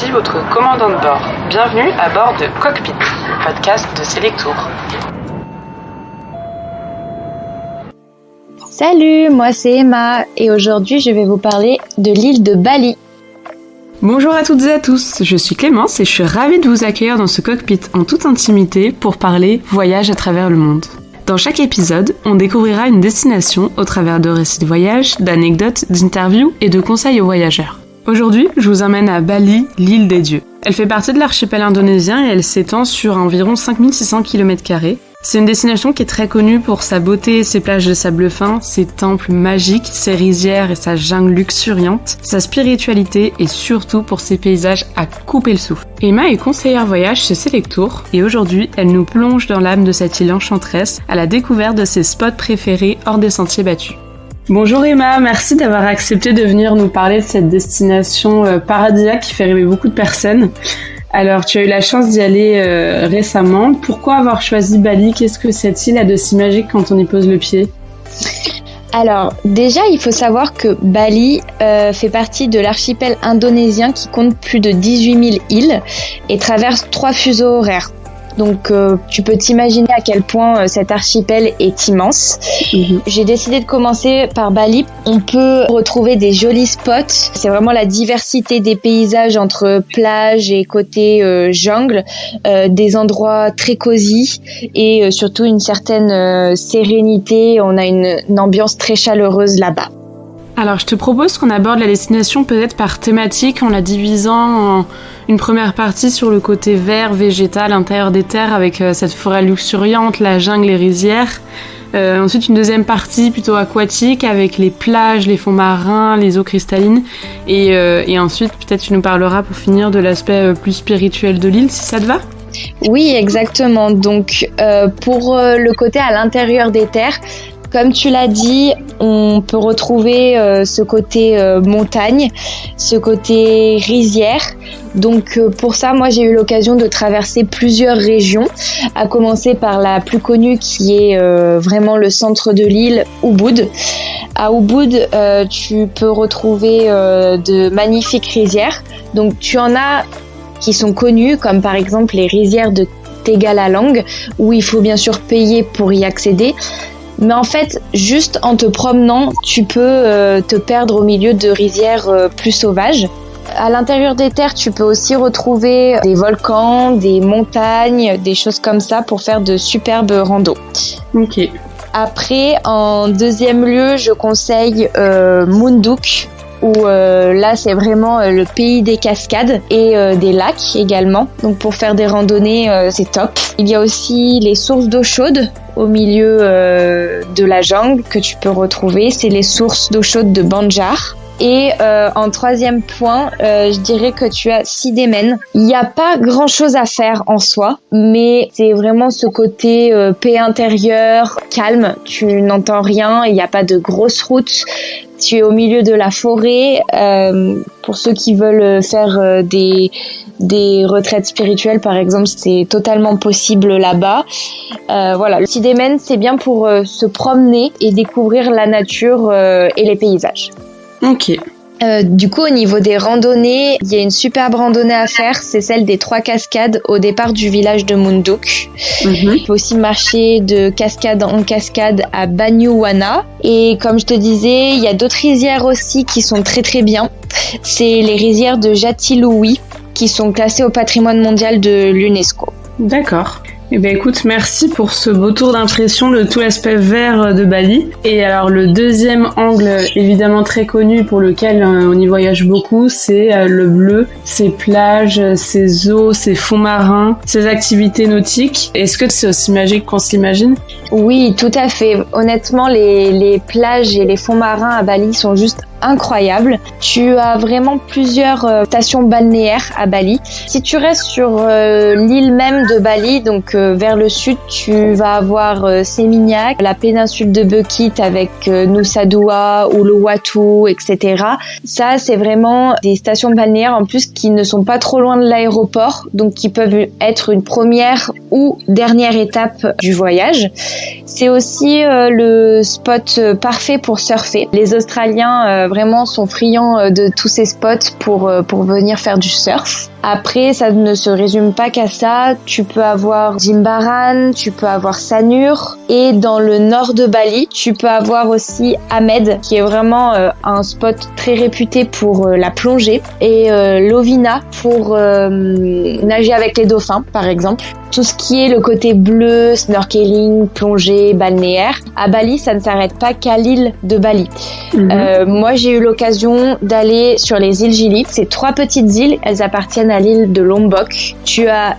ici votre commandant de bord. Bienvenue à bord de Cockpit, le podcast de Selectour. Salut, moi c'est Emma et aujourd'hui je vais vous parler de l'île de Bali. Bonjour à toutes et à tous, je suis Clémence et je suis ravie de vous accueillir dans ce cockpit en toute intimité pour parler voyage à travers le monde. Dans chaque épisode, on découvrira une destination au travers de récits de voyage, d'anecdotes, d'interviews et de conseils aux voyageurs. Aujourd'hui, je vous emmène à Bali, l'île des dieux. Elle fait partie de l'archipel indonésien et elle s'étend sur environ 5600 km². C'est une destination qui est très connue pour sa beauté, ses plages de sable fin, ses temples magiques, ses rizières et sa jungle luxuriante, sa spiritualité et surtout pour ses paysages à couper le souffle. Emma est conseillère voyage chez Selectour et aujourd'hui, elle nous plonge dans l'âme de cette île enchanteresse à la découverte de ses spots préférés hors des sentiers battus. Bonjour Emma, merci d'avoir accepté de venir nous parler de cette destination paradisiaque qui fait rêver beaucoup de personnes. Alors, tu as eu la chance d'y aller récemment. Pourquoi avoir choisi Bali ? Qu'est-ce que cette île a de si magique quand on y pose le pied ? Alors, déjà, il faut savoir que Bali fait partie de l'archipel indonésien qui compte plus de 18 000 îles et traverse 3 fuseaux horaires. Donc, tu peux t'imaginer à quel point cet archipel est immense. J'ai décidé de commencer par Bali. On peut retrouver des jolis spots. C'est vraiment la diversité des paysages entre plage et côté jungle, des endroits très cosy et surtout une certaine sérénité. On a une ambiance très chaleureuse là-bas. Alors, je te propose qu'on aborde la destination peut-être par thématique en la divisant en une première partie sur le côté vert, végétal, l'intérieur des terres avec cette forêt luxuriante, la jungle, les rizières. Ensuite, une deuxième partie plutôt aquatique avec les plages, les fonds marins, les eaux cristallines. Et ensuite, peut-être tu nous parleras pour finir de l'aspect plus spirituel de l'île, si ça te va ? Oui, exactement. Donc, pour le côté à l'intérieur des terres, comme tu l'as dit, on peut retrouver ce côté montagne, ce côté rizière. Donc pour ça, moi j'ai eu l'occasion de traverser plusieurs régions, à commencer par la plus connue qui est vraiment le centre de l'île, Ubud. À Ubud, tu peux retrouver de magnifiques rizières. Donc tu en as qui sont connues, comme par exemple les rizières de Tegalalang, où il faut bien sûr payer pour y accéder. Mais en fait, juste en te promenant, tu peux te perdre au milieu de rizières plus sauvages. À l'intérieur des terres, tu peux aussi retrouver des volcans, des montagnes, des choses comme ça pour faire de superbes randos. Ok. Après, en deuxième lieu, je conseille Munduk, où là c'est vraiment le pays des cascades et des lacs également. Donc pour faire des randonnées, c'est top. Il y a aussi les sources d'eau chaude au milieu de la jungle que tu peux retrouver. C'est les sources d'eau chaude de Banjar. Et en troisième point, je dirais que tu as Sidemen. Il n'y a pas grand-chose à faire en soi, mais c'est vraiment ce côté paix intérieure, calme. Tu n'entends rien, il n'y a pas de grosses routes. Tu es au milieu de la forêt. Pour ceux qui veulent faire des retraites spirituelles, par exemple, c'est totalement possible là-bas. Voilà, le Sidemen, c'est bien pour se promener et découvrir la nature et les paysages. Ok. Du coup, au niveau des randonnées, il y a une superbe randonnée à faire, c'est celle des 3 cascades au départ du village de Munduk. On peut aussi marcher de cascade en cascade à Banyuwana. Et comme je te disais, il y a d'autres rizières aussi qui sont très très bien. C'est les rizières de Jatiluwih qui sont classées au patrimoine mondial de l'UNESCO. D'accord. Eh bien écoute, merci pour ce beau tour d'impression de tout l'aspect vert de Bali. Et alors le deuxième angle évidemment très connu pour lequel on y voyage beaucoup, c'est le bleu, ses plages, ses eaux, ses fonds marins, ses activités nautiques. Est-ce que c'est aussi magique qu'on s'imagine ? Oui, tout à fait. Honnêtement, les plages et les fonds marins à Bali sont juste incroyables. Tu as vraiment plusieurs stations balnéaires à Bali. Si tu restes sur l'île même de Bali, donc vers le sud, tu vas avoir Seminyak, la péninsule de Bukit avec Nusa Dua, Uluwatu, etc. Ça, c'est vraiment des stations balnéaires en plus qui ne sont pas trop loin de l'aéroport, donc qui peuvent être une première ou dernière étape du voyage. C'est aussi le spot parfait pour surfer. Les Australiens vraiment sont friands de tous ces spots pour venir faire du surf. Après, ça ne se résume pas qu'à ça. Tu peux avoir Jimbaran, tu peux avoir Sanur. Et dans le nord de Bali, tu peux avoir aussi Amed, qui est vraiment un spot très réputé pour la plongée. Et Lovina pour nager avec les dauphins, par exemple. Tout ce qui est le côté bleu, snorkeling, plongée, balnéaire, à Bali, ça ne s'arrête pas qu'à l'île de Bali. Moi, j'ai eu l'occasion d'aller sur les îles Gili. C'est 3 petites îles, elles appartiennent à l'île de Lombok. Tu as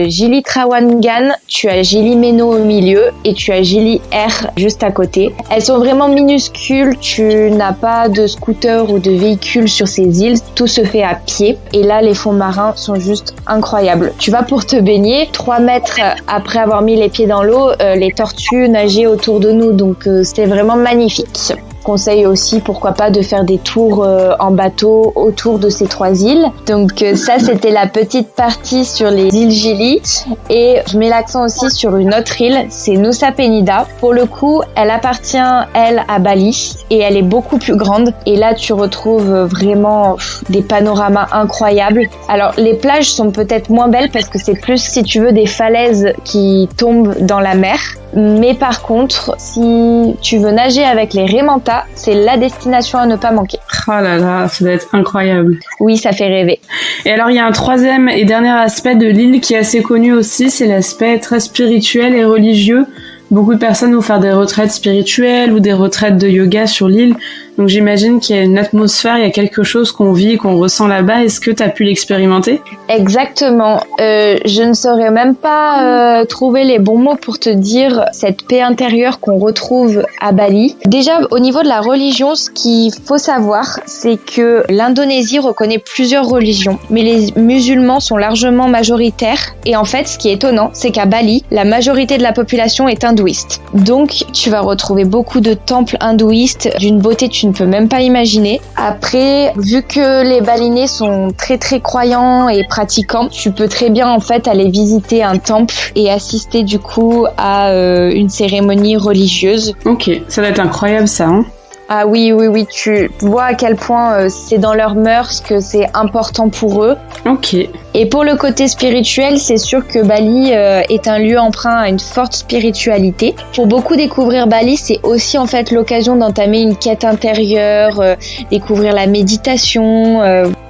Gili Trawangan, tu as Gili Meno au milieu et tu as Gili Air juste à côté. Elles sont vraiment minuscules, tu n'as pas de scooter ou de véhicule sur ces îles, tout se fait à pied. Et là, les fonds marins sont juste incroyables. Tu vas pour te baigner, 3 mètres après avoir mis les pieds dans l'eau, les tortues nageaient autour de nous, donc c'était vraiment magnifique. Conseille aussi, pourquoi pas, de faire des tours en bateau autour de ces 3 îles. Donc ça, c'était la petite partie sur les îles Gili. Et je mets l'accent aussi sur une autre île, c'est Nusa Penida. Pour le coup, elle appartient, elle, à Bali et elle est beaucoup plus grande. Et là, tu retrouves vraiment des panoramas incroyables. Alors, les plages sont peut-être moins belles parce que c'est plus, si tu veux, des falaises qui tombent dans la mer. Mais par contre, si tu veux nager avec les Raimanta, c'est la destination à ne pas manquer. Oh là là, ça doit être incroyable. Oui, ça fait rêver. Et alors, il y a un troisième et dernier aspect de l'île qui est assez connu aussi, c'est l'aspect très spirituel et religieux. Beaucoup de personnes vont faire des retraites spirituelles ou des retraites de yoga sur l'île. Donc j'imagine qu'il y a une atmosphère, il y a quelque chose qu'on vit, qu'on ressent là-bas. Est-ce que tu as pu l'expérimenter ? Exactement. Je ne saurais même pas trouver les bons mots pour te dire cette paix intérieure qu'on retrouve à Bali. Déjà, au niveau de la religion, ce qu'il faut savoir, c'est que l'Indonésie reconnaît plusieurs religions, mais les musulmans sont largement majoritaires. Et en fait, ce qui est étonnant, c'est qu'à Bali, la majorité de la population est hindouiste. Donc, tu vas retrouver beaucoup de temples hindouistes d'une beauté tu ne peux même pas imaginer. Après, vu que les Balinais sont très très croyants et pratiquants, tu peux très bien en fait aller visiter un temple et assister du coup à une cérémonie religieuse. Ok, ça va être incroyable ça, hein. Ah oui, tu vois à quel point c'est dans leurs mœurs, que c'est important pour eux. Ok. Et pour le côté spirituel, c'est sûr que Bali est un lieu emprunt à une forte spiritualité. Pour beaucoup découvrir Bali, c'est aussi en fait l'occasion d'entamer une quête intérieure, découvrir la méditation,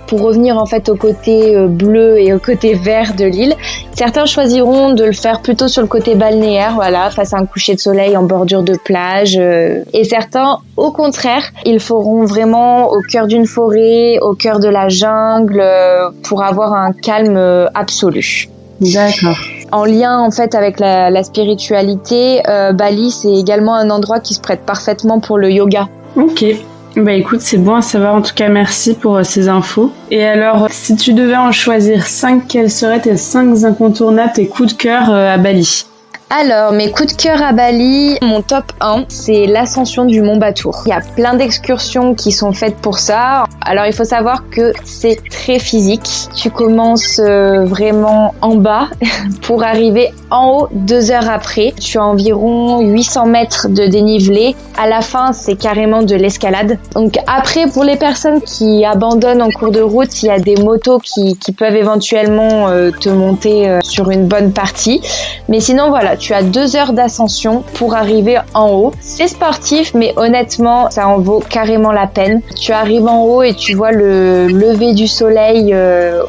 pour revenir en fait au côté bleu et au côté vert de l'île. Certains choisiront de le faire plutôt sur le côté balnéaire, voilà, face à un coucher de soleil en bordure de plage. Et certains, au contraire, ils feront vraiment au cœur d'une forêt, au cœur de la jungle, pour avoir un calme absolu. D'accord. En lien en fait avec la spiritualité, Bali c'est également un endroit qui se prête parfaitement pour le yoga. Ok. Bah écoute, c'est bon à savoir, en tout cas merci pour ces infos. Et alors, si tu devais en choisir 5, quels seraient tes 5 incontournables, tes coups de cœur à Bali ? Alors, mes coups de cœur à Bali, mon top 1, c'est l'ascension du Mont Batur. Il y a plein d'excursions qui sont faites pour ça. Alors, il faut savoir que c'est très physique. Tu commences vraiment en bas pour arriver en haut 2 heures après. Tu as environ 800 mètres de dénivelé. À la fin, c'est carrément de l'escalade. Donc après, pour les personnes qui abandonnent en cours de route, il y a des motos qui peuvent éventuellement te monter sur une bonne partie. Mais sinon, voilà, tu as 2 heures d'ascension pour arriver en haut. C'est sportif, mais honnêtement, ça en vaut carrément la peine. Tu arrives en haut et tu vois le lever du soleil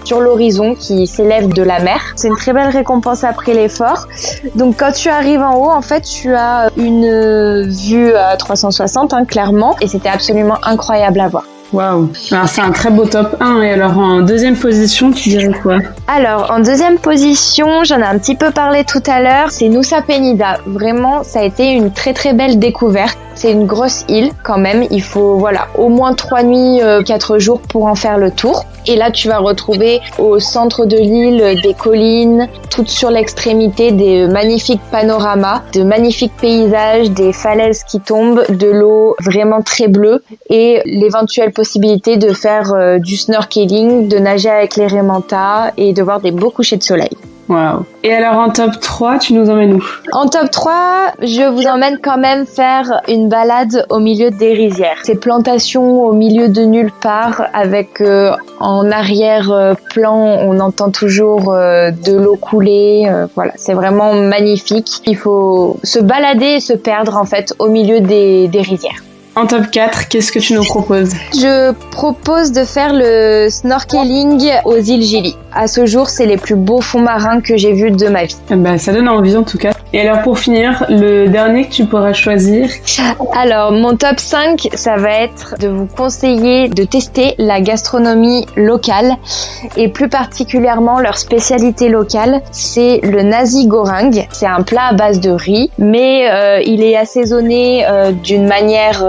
sur l'horizon qui s'élève de la mer. C'est une très belle récompense après l'effort. Donc quand tu arrives en haut, en fait, tu as une vue à 360, hein, clairement, et c'était absolument incroyable à voir. Waouh. Alors c'est un très beau top 1. Et alors en deuxième position, tu dirais quoi ? Alors en deuxième position, j'en ai un petit peu parlé tout à l'heure, c'est Nusa Penida. Vraiment, ça a été une très très belle découverte. C'est une grosse île quand même, il faut au moins 3 nuits, 4 jours pour en faire le tour. Et là, tu vas retrouver au centre de l'île des collines, toutes sur l'extrémité des magnifiques panoramas, de magnifiques paysages, des falaises qui tombent, de l'eau vraiment très bleue et l'éventuelle possibilité de faire du snorkeling, de nager avec les Raimanta et de voir des beaux couchers de soleil. Waouh. Et alors en top 3, tu nous emmènes où? En top 3, je vous emmène quand même faire une balade au milieu des rizières. Ces plantations au milieu de nulle part avec en arrière-plan, on entend toujours de l'eau couler. Voilà, c'est vraiment magnifique. Il faut se balader et se perdre en fait au milieu des rizières. En top 4, qu'est-ce que tu nous proposes? Je propose de faire le snorkeling aux îles Gili. À ce jour, c'est les plus beaux fonds marins que j'ai vus de ma vie. Bah, ça donne envie en tout cas. Et alors pour finir, le dernier que tu pourras choisir? Alors mon top 5, ça va être de vous conseiller de tester la gastronomie locale et plus particulièrement leur spécialité locale, c'est le nasi goreng. C'est un plat à base de riz, mais il est assaisonné d'une manière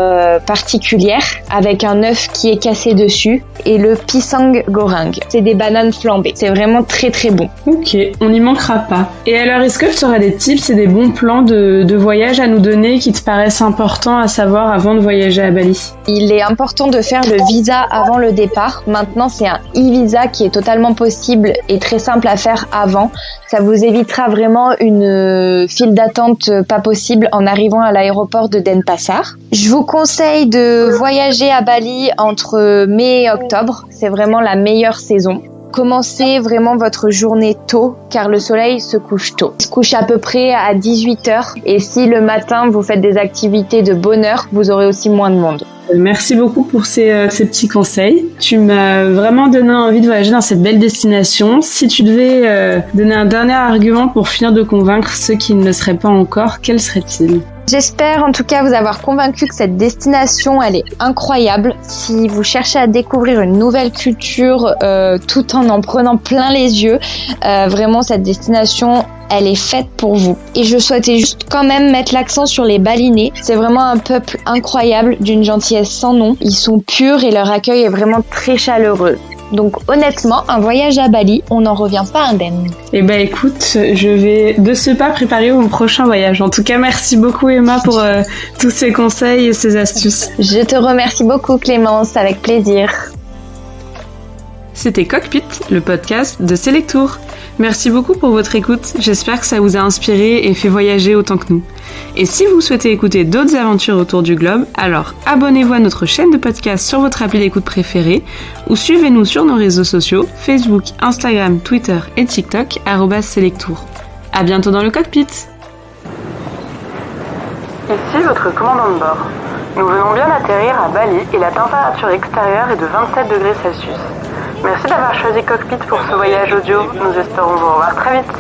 particulière avec un œuf qui est cassé dessus et le pisang goreng. C'est des bananes flambées. C'est vraiment très très bon. Ok, on n'y manquera pas. Et alors, est-ce que tu auras des tips et des bons plans de voyage à nous donner qui te paraissent importants à savoir avant de voyager à Bali? Il est important de faire le visa avant le départ. Maintenant, c'est un e-visa qui est totalement possible et très simple à faire avant. Ça vous évitera vraiment une file d'attente pas possible en arrivant à l'aéroport de Denpasar. Je vous conseille de voyager à Bali entre mai et octobre. C'est vraiment la meilleure saison. Commencez vraiment votre journée tôt car le soleil se couche tôt. Il se couche à peu près à 18h et si le matin vous faites des activités de bonne heure, vous aurez aussi moins de monde. Merci beaucoup pour ces petits conseils. Tu m'as vraiment donné envie de voyager dans cette belle destination. Si tu devais donner un dernier argument pour finir de convaincre ceux qui ne le seraient pas encore, quel serait-il? J'espère en tout cas vous avoir convaincu que cette destination elle est incroyable. Si vous cherchez à découvrir une nouvelle culture tout en prenant plein les yeux, vraiment cette destination elle est faite pour vous. Et je souhaitais juste quand même mettre l'accent sur les Balinais. C'est vraiment un peuple incroyable, d'une gentillesse sans nom. Ils sont purs et leur accueil est vraiment très chaleureux. Donc honnêtement, un voyage à Bali, on n'en revient pas indemne. Eh ben écoute, je vais de ce pas préparer mon prochain voyage. En tout cas, merci beaucoup Emma pour tous ces conseils et ces astuces. Je te remercie beaucoup Clémence, avec plaisir. C'était Cockpit, le podcast de Selectour. Merci beaucoup pour votre écoute, j'espère que ça vous a inspiré et fait voyager autant que nous. Et si vous souhaitez écouter d'autres aventures autour du globe, alors abonnez-vous à notre chaîne de podcast sur votre appli d'écoute préférée ou suivez-nous sur nos réseaux sociaux, Facebook, Instagram, Twitter et TikTok, @Selectour. À bientôt dans le cockpit. Ici votre commandant de bord. Nous venons bien d'atterrir à Bali et la température extérieure est de 27 degrés Celsius. Merci d'avoir choisi Cockpit pour ce voyage audio. Nous espérons vous revoir très vite.